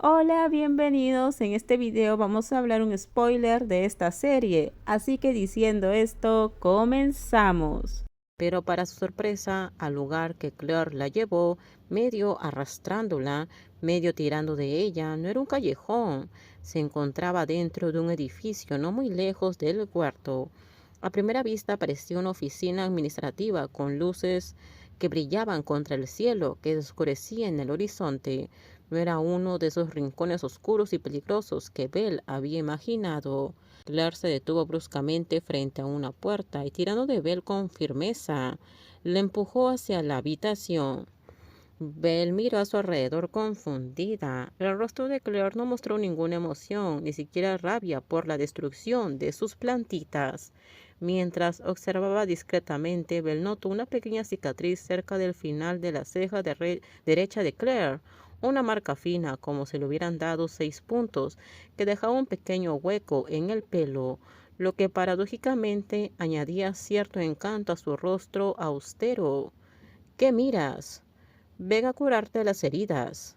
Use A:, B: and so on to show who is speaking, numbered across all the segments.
A: Hola, bienvenidos. En este video vamos a hablar un spoiler de esta serie, así que diciendo esto, comenzamos.
B: Pero para su sorpresa, al lugar que Claire la llevó, medio arrastrándola, medio tirando de ella, no era un callejón, se encontraba dentro de un edificio no muy lejos del huerto. A primera vista parecía una oficina administrativa con luces que brillaban contra el cielo que oscurecía en el horizonte. No era uno de esos rincones oscuros y peligrosos que Belle había imaginado. Claire se detuvo bruscamente frente a una puerta y tirando de Belle con firmeza, le empujó hacia la habitación. Belle miró a su alrededor confundida. El rostro de Claire no mostró ninguna emoción, ni siquiera rabia por la destrucción de sus plantitas. Mientras observaba discretamente, Belle notó una pequeña cicatriz cerca del final de la ceja derecha de Claire, una marca fina como si le hubieran dado 6 puntos, que dejaba un pequeño hueco en el pelo, lo que paradójicamente añadía cierto encanto a su rostro austero. ¿Qué miras? Ven a curarte las heridas.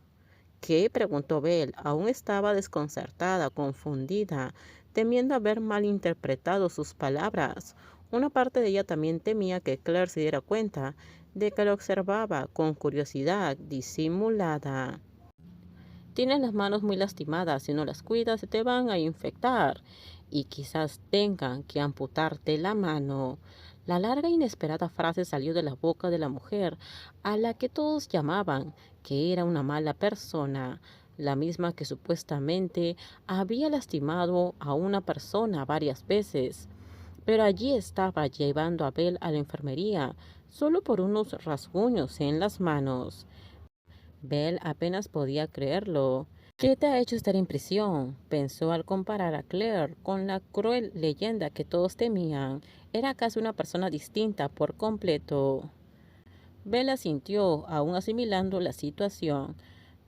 B: ¿Qué? Preguntó Belle. Aún estaba desconcertada, confundida, temiendo haber malinterpretado sus palabras. Una parte de ella también temía que Claire se diera cuenta de que lo observaba con curiosidad disimulada. Tienes las manos muy lastimadas, si no las cuidas se te van a infectar y quizás tengan que amputarte la mano. La larga e inesperada frase salió de la boca de la mujer, a la que todos llamaban que era una mala persona, la misma que supuestamente había lastimado a una persona varias veces. Pero allí estaba llevando a Belle a la enfermería, solo por unos rasguños en las manos. Belle apenas podía creerlo. ¿Qué te ha hecho estar en prisión? Pensó al comparar a Claire con la cruel leyenda que todos temían. Era casi una persona distinta por completo. Bella sintió, aún asimilando la situación.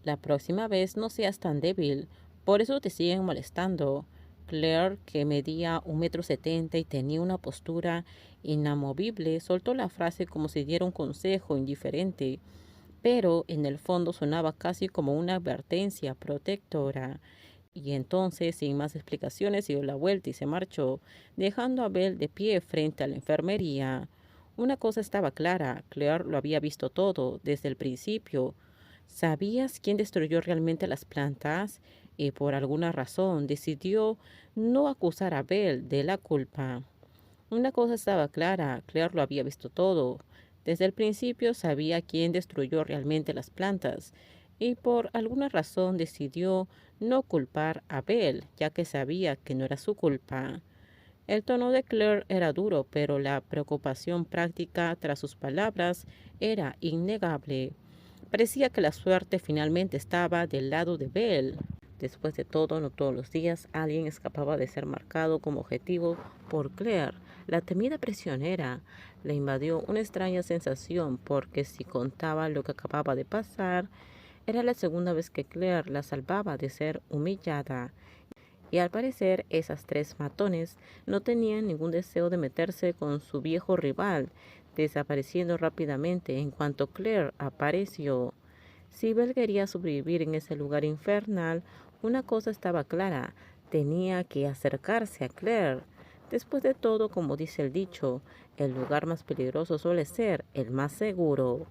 B: La próxima vez no seas tan débil, por eso te siguen molestando. Claire, que medía 1,70 m y tenía una postura inamovible, soltó la frase como si diera un consejo indiferente, pero en el fondo sonaba casi como una advertencia protectora. Y entonces, sin más explicaciones, dio la vuelta y se marchó, dejando a Belle de pie frente a la enfermería. Una cosa estaba clara, Claire lo había visto todo desde el principio. ¿Sabías quién destruyó realmente las plantas? Y por alguna razón decidió no acusar a Belle de la culpa. Una cosa estaba clara, Claire lo había visto todo. Desde el principio sabía quién destruyó realmente las plantas y por alguna razón decidió no culpar a Belle, ya que sabía que no era su culpa. El tono de Claire era duro, pero la preocupación práctica tras sus palabras era innegable. Parecía que la suerte finalmente estaba del lado de Belle. Después de todo, no todos los días alguien escapaba de ser marcado como objetivo por Claire. La temida prisionera le invadió una extraña sensación porque si contaba lo que acababa de pasar, era la segunda vez que Claire la salvaba de ser humillada. Y al parecer esas 3 matones no tenían ningún deseo de meterse con su viejo rival, desapareciendo rápidamente en cuanto Claire apareció. Si Belle quería sobrevivir en ese lugar infernal, una cosa estaba clara, tenía que acercarse a Claire. Después de todo, como dice el dicho, el lugar más peligroso suele ser el más seguro.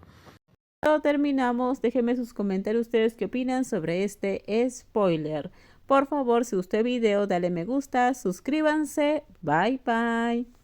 A: Todo terminamos. Déjenme sus comentarios ustedes qué opinan sobre este spoiler. Por favor, si gustó el video, dale me gusta, suscríbanse. Bye bye.